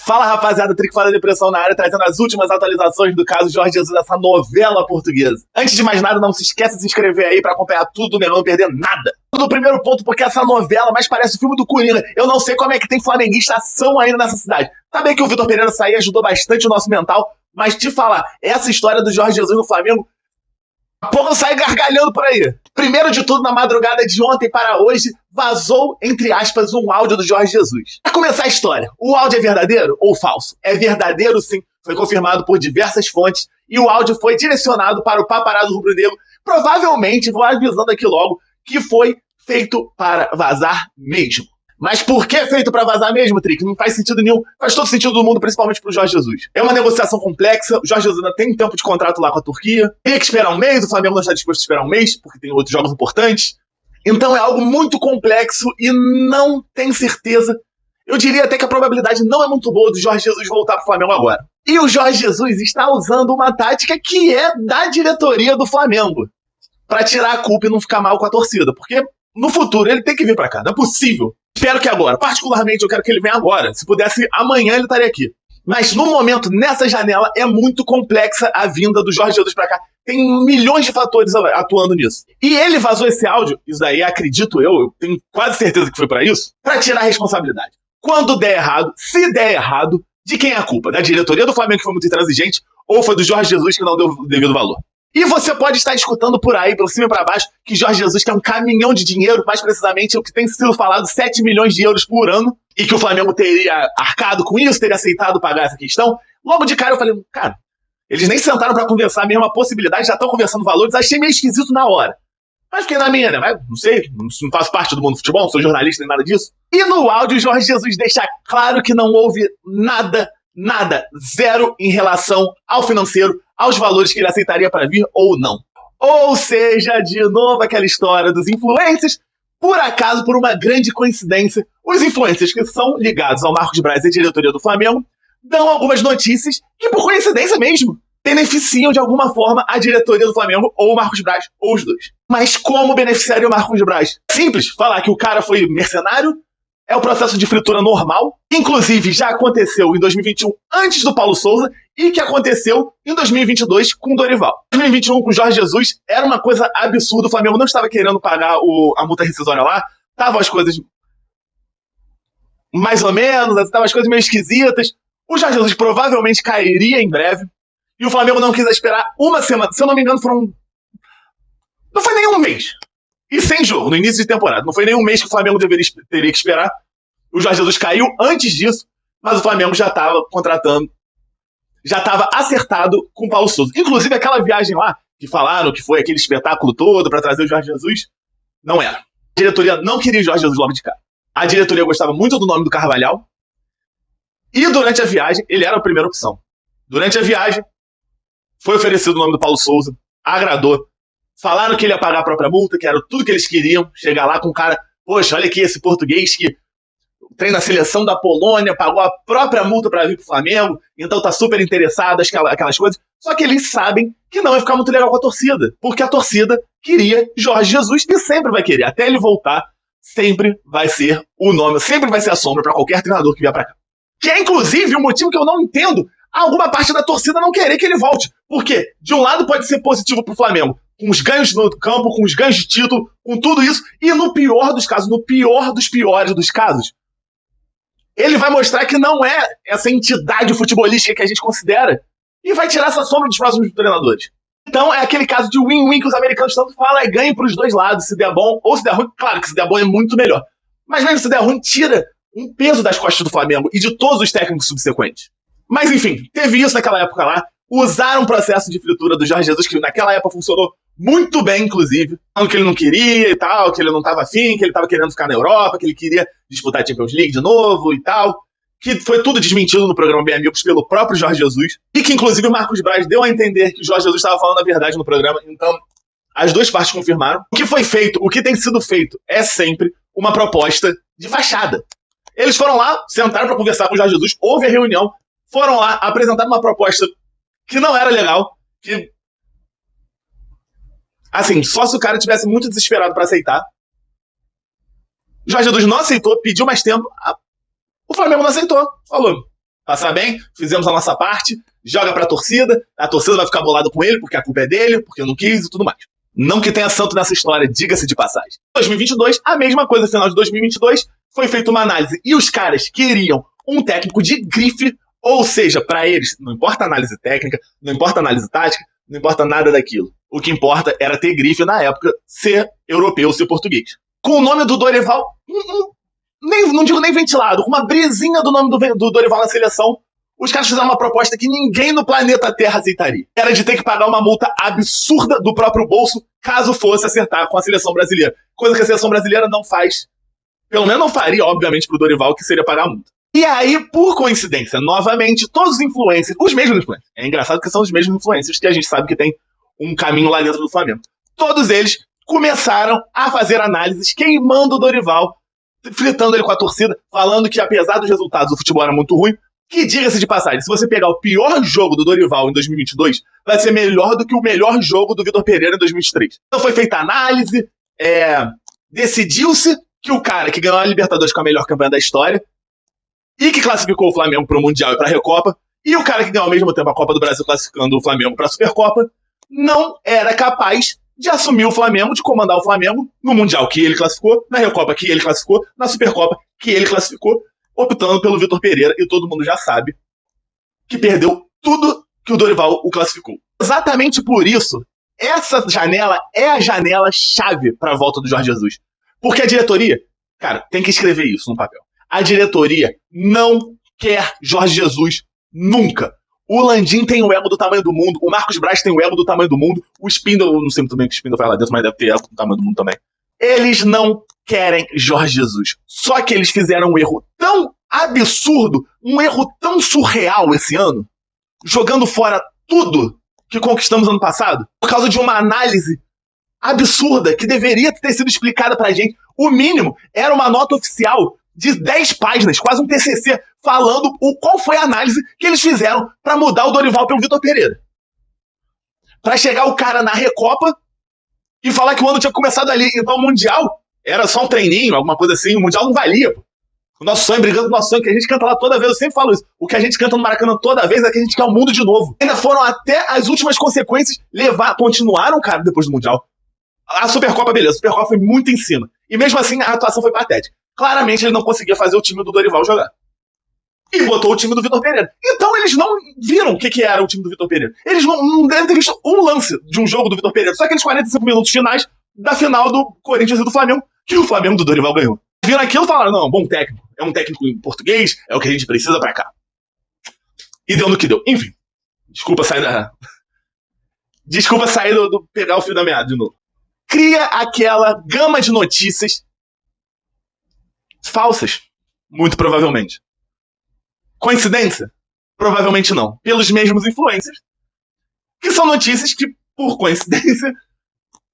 Fala, rapaziada, Trick Fala Depressão na área, trazendo as últimas atualizações do caso Jorge Jesus, essa novela portuguesa. Antes de mais nada, não se esqueça de se inscrever aí pra acompanhar tudo, né? Não perder nada. No primeiro ponto, porque essa novela mais parece o filme do Coringa. Eu não sei como é que tem flamenguista ação ainda nessa cidade. Tá bem que o Vitor Pereira sair ajudou bastante o nosso mental, mas te falar, essa história do Jorge Jesus no Flamengo, a porra sai gargalhando por aí. Primeiro de tudo, na madrugada de ontem para hoje, vazou, entre aspas, um áudio do Jorge Jesus. Pra começar a história, o áudio é verdadeiro ou falso? É verdadeiro, sim. Foi confirmado por diversas fontes e o áudio foi direcionado para o paparazzo rubro-negro. Provavelmente, vou avisando aqui logo, que foi feito para vazar mesmo. Mas por que feito para vazar mesmo, Trick? Não faz sentido nenhum. Faz todo sentido do mundo, principalmente pro Jorge Jesus. É uma negociação complexa, o Jorge Jesus ainda tem um tempo de contrato lá com a Turquia. Teria que esperar um mês, o Flamengo não está disposto a esperar um mês, porque tem outros jogos importantes. Então é algo muito complexo e não tem certeza. Eu diria até que a probabilidade não é muito boa do Jorge Jesus voltar pro Flamengo agora. E o Jorge Jesus está usando uma tática que é da diretoria do Flamengo, para tirar a culpa e não ficar mal com a torcida, porque no futuro ele tem que vir para cá, não é possível. Espero que agora, particularmente eu quero que ele venha agora. Se pudesse, amanhã ele estaria aqui. Mas no momento, nessa janela, é muito complexa a vinda do Jorge Jesus pra cá. Tem milhões de fatores atuando nisso. E ele vazou esse áudio, isso daí acredito eu tenho quase certeza que foi pra isso, pra tirar a responsabilidade. Quando der errado, se der errado, de quem é a culpa? Da diretoria do Flamengo que foi muito intransigente ou foi do Jorge Jesus que não deu o devido valor? E você pode estar escutando por aí, por cima e para baixo, que Jorge Jesus quer um caminhão de dinheiro, mais precisamente o que tem sido falado, 7 milhões de euros por ano, e que o Flamengo teria arcado com isso, teria aceitado pagar essa questão. Logo de cara eu falei, cara, eles nem sentaram para conversar mesmo a possibilidade, já estão conversando valores, achei meio esquisito na hora. Mas fiquei na minha, né? Mas, não sei, não faço parte do mundo do futebol, não sou jornalista nem nada disso. E no áudio o Jorge Jesus deixa claro que não houve nada, zero em relação ao financeiro, aos valores que ele aceitaria para vir ou não. Ou seja, de novo aquela história dos influencers, por acaso, por uma grande coincidência, os influencers que são ligados ao Marcos Braz e à diretoria do Flamengo dão algumas notícias que, por coincidência mesmo, beneficiam de alguma forma a diretoria do Flamengo ou o Marcos Braz, ou os dois. Mas como beneficiaria o Marcos Braz? Simples, falar que o cara foi mercenário, é o processo de fritura normal, inclusive já aconteceu em 2021 antes do Paulo Souza e que aconteceu em 2022 com o Dorival. Em 2021 com o Jorge Jesus era uma coisa absurda, o Flamengo não estava querendo pagar a multa rescisória lá, estavam as coisas mais ou menos, estavam as coisas meio esquisitas, o Jorge Jesus provavelmente cairia em breve e o Flamengo não quis esperar uma semana, se eu não me engano não foi nem um mês. E sem jogo, no início de temporada. Não foi nem um mês que o Flamengo teria que esperar. O Jorge Jesus caiu antes disso, mas o Flamengo já estava contratando, já estava acertado com o Paulo Souza. Inclusive aquela viagem lá, que falaram que foi aquele espetáculo todo para trazer o Jorge Jesus, não era. A diretoria não queria o Jorge Jesus logo de cara. A diretoria gostava muito do nome do Carvalhal e durante a viagem ele era a primeira opção. Durante a viagem foi oferecido o nome do Paulo Souza, agradou. Falaram que ele ia pagar a própria multa, que era tudo que eles queriam. Chegar lá com um cara, poxa, olha aqui esse português que treina a seleção da Polônia, pagou a própria multa para vir pro Flamengo, então tá super interessado, aquelas coisas. Só que eles sabem que não vai ficar muito legal com a torcida, porque a torcida queria Jorge Jesus e sempre vai querer. Até ele voltar, sempre vai ser o nome, sempre vai ser a sombra para qualquer treinador que vier para cá. Que é, inclusive, um motivo que eu não entendo alguma parte da torcida não querer que ele volte. Porque, de um lado, pode ser positivo pro Flamengo, com os ganhos no campo, com os ganhos de título, com tudo isso, e no pior dos casos, no pior dos piores dos casos, ele vai mostrar que não é essa entidade futebolística que a gente considera e vai tirar essa sombra dos próximos treinadores. Então é aquele caso de win-win que os americanos tanto falam, é ganho pros dois lados, se der bom ou se der ruim. Claro que se der bom é muito melhor, mas mesmo se der ruim, tira um peso das costas do Flamengo e de todos os técnicos subsequentes. Mas enfim, teve isso naquela época lá, usaram o processo de fritura do Jorge Jesus, que naquela época funcionou muito bem, inclusive, falando que ele não queria e tal, que ele não estava afim, que ele estava querendo ficar na Europa, que ele queria disputar a Champions League de novo e tal, que foi tudo desmentido no programa Bem Amigos pelo próprio Jorge Jesus, e que inclusive o Marcos Braz deu a entender que o Jorge Jesus estava falando a verdade no programa, então as duas partes confirmaram. O que foi feito, o que tem sido feito é sempre uma proposta de fachada. Eles foram lá, sentaram para conversar com o Jorge Jesus, houve a reunião, foram lá, apresentaram uma proposta que não era legal, que, assim, só se o cara tivesse muito desesperado para aceitar. O Jorge Jesus não aceitou, pediu mais tempo, o Flamengo não aceitou, falou, Passar bem, fizemos a nossa parte, joga pra torcida, a torcida vai ficar bolada com ele, porque a culpa é dele, porque eu não quis e tudo mais. Não que tenha santo nessa história, diga-se de passagem. 2022, a mesma coisa, final de 2022, foi feita uma análise. E os caras queriam um técnico de grife, ou seja, pra eles, não importa a análise técnica, não importa a análise tática, não importa nada daquilo. O que importa era ter grife na época, ser europeu, ser português. Com o nome do Dorival, não digo nem ventilado, com uma brisinha do nome do Dorival na seleção, os caras fizeram uma proposta que ninguém no planeta Terra aceitaria. Era de ter que pagar uma multa absurda do próprio bolso, caso fosse acertar com a seleção brasileira. Coisa que a seleção brasileira não faz. Pelo menos não faria, obviamente, pro Dorival, que seria pagar a multa. E aí, por coincidência, novamente, todos os influencers, os mesmos influencers, é engraçado que são os mesmos influencers que a gente sabe que tem um caminho lá dentro do Flamengo. Todos eles começaram a fazer análises queimando o Dorival, fritando ele com a torcida, falando que apesar dos resultados, o futebol era muito ruim, que diga-se de passagem, se você pegar o pior jogo do Dorival em 2022, vai ser melhor do que o melhor jogo do Vitor Pereira em 2023. Então foi feita análise, decidiu-se que o cara que ganhou a Libertadores com a melhor campanha da história e que classificou o Flamengo para o Mundial e para a Recopa, e o cara que ganhou ao mesmo tempo a Copa do Brasil classificando o Flamengo para a Supercopa, não era capaz de assumir o Flamengo, de comandar o Flamengo no Mundial que ele classificou, na Recopa que ele classificou, na Supercopa que ele classificou, optando pelo Vitor Pereira, e todo mundo já sabe que perdeu tudo que o Dorival o classificou. Exatamente por isso, essa janela é a janela chave para a volta do Jorge Jesus. Porque a diretoria, cara, tem que escrever isso no papel. A diretoria não quer Jorge Jesus nunca. O Landim tem o ego do tamanho do mundo, o Marcos Braz tem o ego do tamanho do mundo, o Spindle, não sei muito bem que o Spindle vai lá dentro, mas deve ter ego do tamanho do mundo também. Eles não querem Jorge Jesus. Só que eles fizeram um erro tão absurdo, um erro tão surreal esse ano, jogando fora tudo que conquistamos ano passado, por causa de uma análise absurda que deveria ter sido explicada pra gente. O mínimo era uma nota oficial de 10 páginas, quase um TCC, falando qual foi a análise que eles fizeram pra mudar o Dorival pelo Vitor Pereira. Pra chegar o cara na Recopa e falar que o ano tinha começado ali. Então o Mundial era só um treininho, alguma coisa assim. O Mundial não valia, pô. O nosso sonho, brigando com o nosso sonho, que a gente canta lá toda vez, eu sempre falo isso. O que a gente canta no Maracanã toda vez é que a gente quer o mundo de novo. Ainda foram até as últimas consequências continuaram, cara, depois do Mundial. A Supercopa, beleza, a Supercopa foi muito em cima. E mesmo assim, a atuação foi patética. Claramente ele não conseguia fazer o time do Dorival jogar. E botou o time do Vitor Pereira. Então eles não viram o que era o time do Vitor Pereira. Eles não devem ter visto um lance de um jogo do Vitor Pereira. Só aqueles 45 minutos finais da final do Corinthians e do Flamengo, que o Flamengo do Dorival ganhou. Viram aquilo e falaram, não, bom técnico. É um técnico em português, é o que a gente precisa pra cá. E deu no que deu. Enfim, desculpa sair do pegar o fio da meada de novo. Cria aquela gama de notícias falsas, muito provavelmente. Coincidência? Provavelmente não. Pelos mesmos influencers, que são notícias que, por coincidência,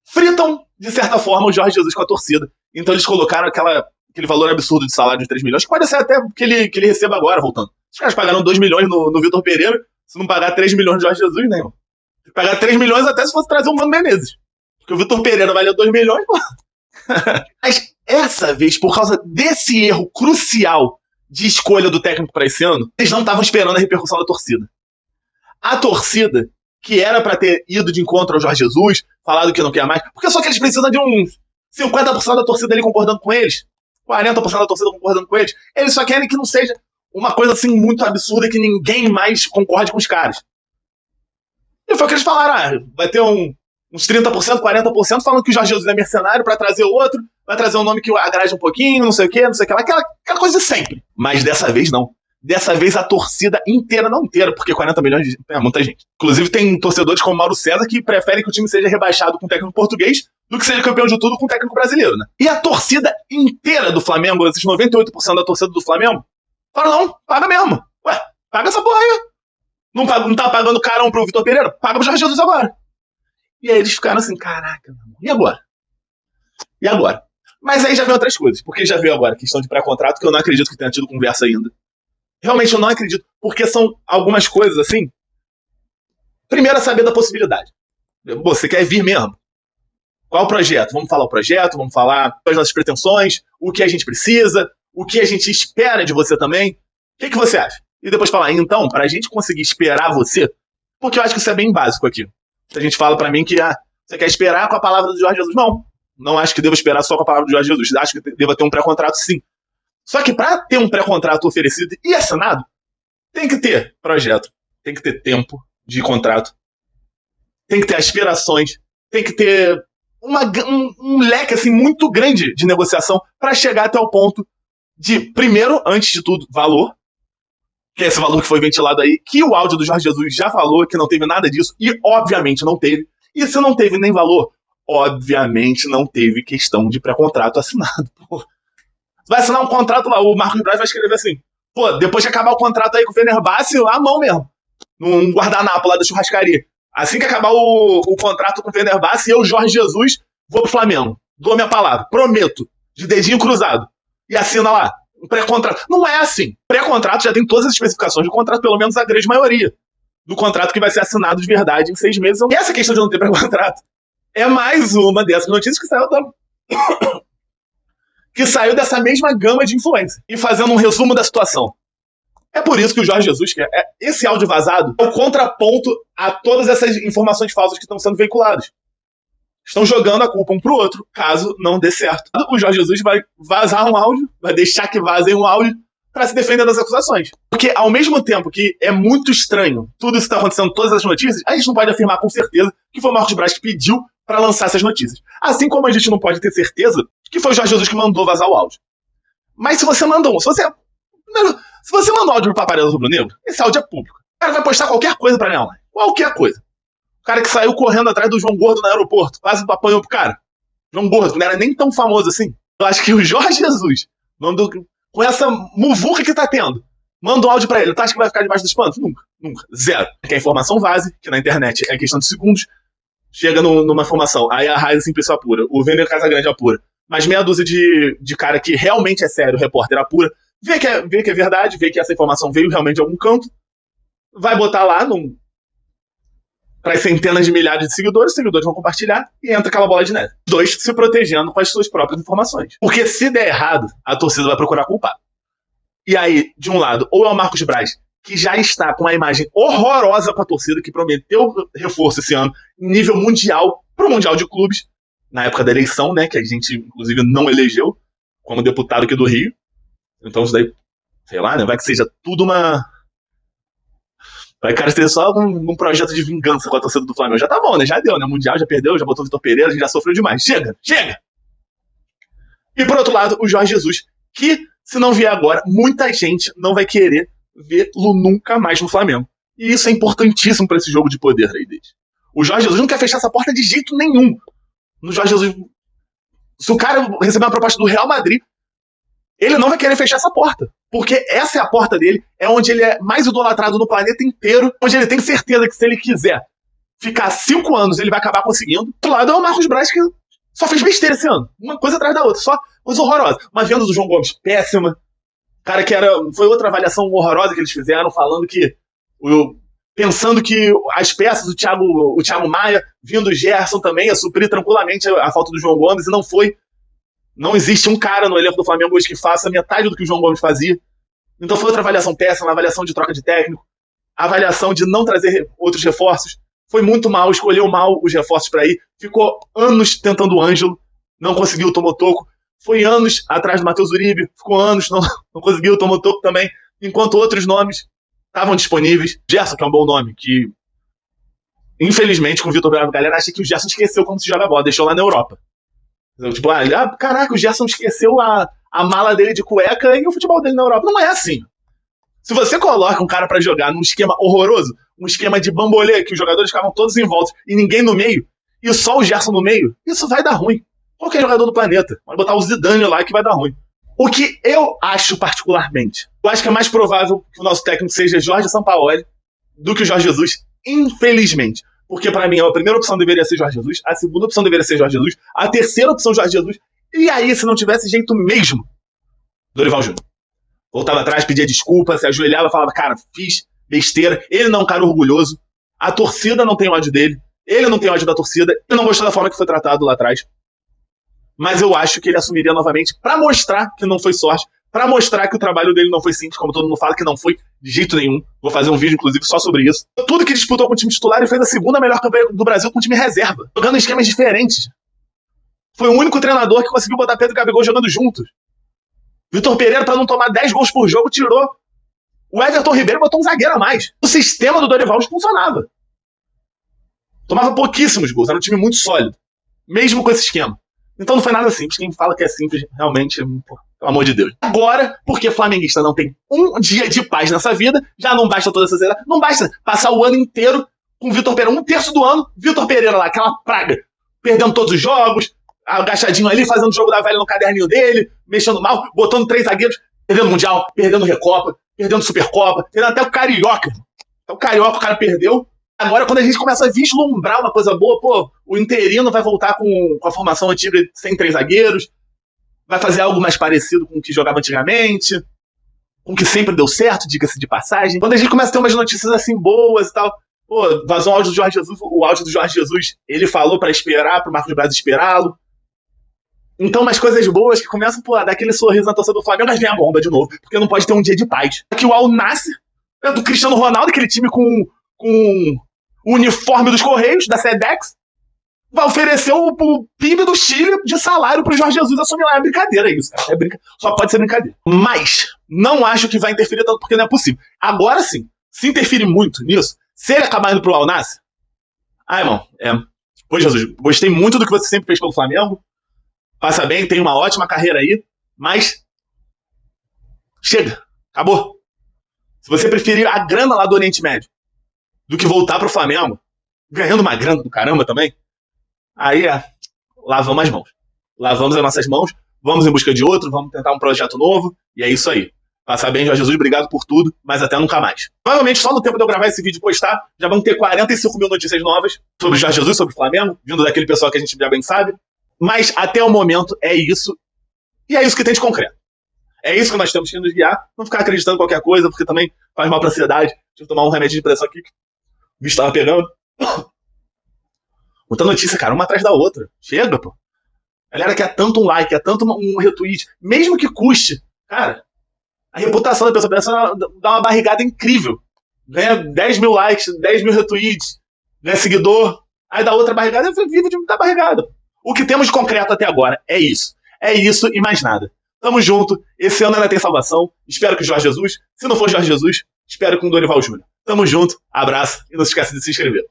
fritam, de certa forma, o Jorge Jesus com a torcida. Então eles colocaram aquele valor absurdo de salário de 3 milhões, que pode ser até que ele receba agora, voltando. Os caras pagaram 2 milhões no Vitor Pereira, se não pagar 3 milhões de Jorge Jesus, né, irmão? Se pagar 3 milhões até se fosse trazer o Mano Menezes. Porque o Vitor Pereira valeu 2 milhões, pô. Mas essa vez, por causa desse erro crucial de escolha do técnico para esse ano, eles não estavam esperando a repercussão da torcida. A torcida, que era para ter ido de encontro ao Jorge Jesus, falado que não quer mais, porque só que eles precisam de uns 50% da torcida ali concordando com eles, 40% da torcida concordando com eles. Eles só querem que não seja uma coisa assim muito absurda que ninguém mais concorde com os caras. E foi o que eles falaram, vai ter uns 30%, 40% falando que o Jorge Jesus é mercenário pra trazer outro, vai trazer um nome que agrade um pouquinho, não sei o que lá, aquela coisa de sempre. Mas dessa vez não. Dessa vez a torcida inteira, não inteira, porque 40 milhões é muita gente. Inclusive tem torcedores como Mauro César que preferem que o time seja rebaixado com técnico português do que seja campeão de tudo com técnico brasileiro, né? E a torcida inteira do Flamengo, esses 98% da torcida do Flamengo, falaram, não, paga mesmo. Ué, paga essa porra aí. Não tá pagando carão pro Vitor Pereira? Paga pro Jorge Jesus agora. E aí eles ficaram assim, caraca, e agora? E agora? Mas aí já vem outras coisas, porque já veio agora questão de pré-contrato, que eu não acredito que tenha tido conversa ainda. Realmente eu não acredito, porque são algumas coisas assim. Primeiro, saber da possibilidade. Você quer vir mesmo? Qual o projeto? Vamos falar o projeto, vamos falar as nossas pretensões, o que a gente precisa, o que a gente espera de você também. O que você acha? e depois falar, então, pra gente conseguir esperar você, porque eu acho que isso é bem básico aqui. Se a gente fala pra mim que você quer esperar com a palavra do Jorge Jesus, não acho que devo esperar só com a palavra do Jorge Jesus, acho que deva ter um pré-contrato sim. Só que pra ter um pré-contrato oferecido e assinado, tem que ter projeto, tem que ter tempo de contrato, tem que ter aspirações, tem que ter um leque assim, muito grande de negociação para chegar até o ponto de, primeiro, antes de tudo, valor, que é esse valor que foi ventilado aí, que o áudio do Jorge Jesus já falou que não teve nada disso, e obviamente não teve. E se não teve nem valor, obviamente não teve questão de pré-contrato assinado. Pô. Vai assinar um contrato lá, o Marcos Braz vai escrever assim, pô, depois de acabar o contrato aí com o Fenerbahçe, à mão mesmo, num guardanapo lá da churrascaria. Assim que acabar o contrato com o Fenerbahçe, eu, Jorge Jesus, vou pro Flamengo. Dou minha palavra, prometo, de dedinho cruzado. E assina lá, um pré-contrato. Não é assim. Pré-contrato já tem todas as especificações do contrato, pelo menos a grande maioria do contrato que vai ser assinado de verdade em 6 meses. E essa questão de não ter pré-contrato é mais uma dessas notícias que saiu dessa mesma gama de influência. E fazendo um resumo da situação. É por isso que o Jorge Jesus, esse áudio vazado, é o contraponto a todas essas informações falsas que estão sendo veiculadas. Estão jogando a culpa um pro outro, caso não dê certo. O Jorge Jesus vai vazar um áudio, vai deixar que vazem um áudio para se defender das acusações. Porque ao mesmo tempo que é muito estranho tudo isso que está acontecendo, todas as notícias, a gente não pode afirmar com certeza que foi o Marcos Braz que pediu para lançar essas notícias. Assim como a gente não pode ter certeza que foi o Jorge Jesus que mandou vazar o áudio. Mas se você mandou, se você mandou áudio pro Paparela Rubro-Negro, esse áudio é público. O cara vai postar qualquer coisa pra ela. Qualquer coisa. O cara que saiu correndo atrás do João Gordo no aeroporto, quase apanhou pro cara. João Gordo, que não era nem tão famoso assim. Eu acho que o Jorge Jesus, com essa muvuca que tá tendo, manda um áudio pra ele. Tu acha que vai ficar debaixo dos panos? Nunca. Zero. Que a informação vaze, que na internet é questão de segundos, chega numa informação. Aí a Raiz Simples apura. O Vêner Casagrande apura. Mas meia dúzia de cara que realmente é sério, o repórter apura, vê que é verdade, vê que essa informação veio realmente de algum canto, vai botar lá para centenas de milhares de seguidores, os seguidores vão compartilhar e entra aquela bola de neve. Os dois se protegendo com as suas próprias informações. Porque se der errado, a torcida vai procurar culpado. E aí, de um lado, ou é o Marcos Braz, que já está com uma imagem horrorosa com a torcida, que prometeu reforço esse ano, em nível mundial, pro Mundial de Clubes, na época da eleição, né, que a gente, inclusive, não elegeu como deputado aqui do Rio. Então isso daí, sei lá, né, vai que seja tudo vai que seja só um projeto de vingança com a torcida do Flamengo. Já tá bom, né, já deu, né, Mundial já perdeu, já botou o Vitor Pereira, a gente já sofreu demais. Chega! E por outro lado, o Jorge Jesus, que, se não vier agora, muita gente não vai querer vê-lo nunca mais no Flamengo. E isso é importantíssimo pra esse jogo de poder aí deles. O Jorge Jesus não quer fechar essa porta de jeito nenhum. No Jorge Jesus, se o cara receber uma proposta do Real Madrid, ele não vai querer fechar essa porta, porque essa é a porta dele, é onde ele é mais idolatrado no planeta inteiro, onde ele tem certeza que se ele quiser ficar 5 anos, ele vai acabar conseguindo. Do outro lado é o Marcos Braz, que só fez besteira esse ano, uma coisa atrás da outra, só coisa horrorosa. Uma venda do João Gomes péssima, cara que foi outra avaliação horrorosa que eles fizeram, falando que pensando que as peças, o Thiago Maia, vindo o Gerson também, ia suprir tranquilamente a falta do João Gomes, e não foi. Não existe um cara no elenco do Flamengo hoje que faça metade do que o João Gomes fazia. Então foi outra avaliação péssima, avaliação de troca de técnico, avaliação de não trazer outros reforços. Foi muito mal, escolheu mal os reforços para ir. Ficou anos tentando o Ângelo, não conseguiu o Tomotoco. Foi anos atrás do Matheus Uribe, ficou anos, não conseguiu o Tomotoco também, enquanto outros nomes estavam disponíveis. Gerson, que é um bom nome, que infelizmente com o Vitor Pereira, a galera acha que o Gerson esqueceu como se joga bola, deixou lá na Europa. Então, tipo, caraca, o Gerson esqueceu a mala dele de cueca e o futebol dele na Europa. Não é assim. Se você coloca um cara pra jogar num esquema horroroso, um esquema de bambolê, que os jogadores ficavam todos em volta e ninguém no meio, e só o Gerson no meio, isso vai dar ruim. Qualquer jogador do planeta. Vai botar o Zidane lá que vai dar ruim. O que eu acho particularmente, eu acho que é mais provável que o nosso técnico seja Jorge Sampaoli do que o Jorge Jesus, infelizmente. Porque pra mim a primeira opção deveria ser Jorge Jesus, a segunda opção deveria ser Jorge Jesus, a terceira opção Jorge Jesus, e aí, se não tivesse jeito mesmo, Dorival Júnior. Voltava atrás, pedia desculpa, se ajoelhava, falava, cara, fiz besteira, ele não é um cara orgulhoso, a torcida não tem ódio dele, ele não tem ódio da torcida, ele não gostou da forma que foi tratado lá atrás. Mas eu acho que ele assumiria novamente pra mostrar que não foi sorte, pra mostrar que o trabalho dele não foi simples, como todo mundo fala que não foi de jeito nenhum. Vou fazer um vídeo, inclusive, só sobre isso. Tudo que disputou com o time titular e fez a segunda melhor campanha do Brasil com o time reserva, jogando em esquemas diferentes. Foi o único treinador que conseguiu botar Pedro e Gabigol jogando juntos. Vitor Pereira, pra não tomar 10 gols por jogo, tirou. O Everton Ribeiro botou um zagueiro a mais. O sistema do Dorival funcionava. Tomava pouquíssimos gols, era um time muito sólido. Mesmo com esse esquema. Então não foi nada simples. Quem fala que é simples, realmente, pô, pelo amor de Deus. Agora, porque flamenguista não tem um dia de paz nessa vida, já não basta toda essa seriedade, não basta passar o ano inteiro com o Vitor Pereira. Um terço do ano, Vitor Pereira lá, aquela praga, perdendo todos os jogos, agachadinho ali, fazendo o jogo da velha no caderninho dele, mexendo mal, botando 3 zagueiros, perdendo Mundial, perdendo Recopa, perdendo Supercopa, perdendo até o Carioca. Até o Carioca o cara perdeu. Agora, quando a gente começa a vislumbrar uma coisa boa, pô, o interino vai voltar com a formação antiga sem 3 zagueiros, vai fazer algo mais parecido com o que jogava antigamente, com o que sempre deu certo, diga-se de passagem. Quando a gente começa a ter umas notícias assim boas e tal, pô, vazou um áudio do Jorge Jesus, o áudio do Jorge Jesus, ele falou pra esperar, pro Marcos Braz esperá-lo. Então, umas coisas boas que começam, pô, a dar aquele sorriso na torcida do Flamengo, mas vem a bomba de novo, porque não pode ter um dia de paz. Aqui o Al Nassr, do Cristiano Ronaldo, aquele time com o uniforme dos Correios, da Sedex, vai oferecer o PIB do Chile de salário pro Jorge Jesus assumir lá. É brincadeira isso, cara. Só pode ser brincadeira. Mas não acho que vai interferir tanto, porque não é possível. Agora sim, se interferir muito nisso, se ele acabar indo pro Al Nassr, irmão, Pô, Jesus, gostei muito do que você sempre fez pelo Flamengo, passa bem, tem uma ótima carreira aí, mas chega, acabou. Se você preferir a grana lá do Oriente Médio do que voltar pro Flamengo, ganhando uma grana do caramba também, aí lavamos as mãos. Lavamos as nossas mãos, vamos em busca de outro, vamos tentar um projeto novo, e é isso aí. Passa bem, Jorge Jesus, obrigado por tudo, mas até nunca mais. Provavelmente só no tempo de eu gravar esse vídeo e postar, já vão ter 45 mil notícias novas sobre Jorge Jesus, sobre o Flamengo, vindo daquele pessoal que a gente já bem sabe. Mas até o momento é isso, e é isso que tem de concreto. É isso que nós temos que nos guiar, não ficar acreditando em qualquer coisa, porque também faz mal pra ansiedade. Deixa eu tomar um remédio de pressão aqui, o bicho tava pegando. Muita notícia, cara, uma atrás da outra. Chega, pô. A galera quer tanto um like, quer tanto um retweet, mesmo que custe. Cara, a reputação da pessoa dá uma barrigada incrível. Ganha 10 mil likes, 10 mil retweets, ganha seguidor, aí dá outra barrigada, vive de dar barrigada. O que temos de concreto até agora é isso. É isso e mais nada. Tamo junto, esse ano ainda tem salvação. Espero que o Jorge Jesus, se não for Jorge Jesus, espero que o Dorival Júnior. Tamo junto, abraço e não se esqueça de se inscrever.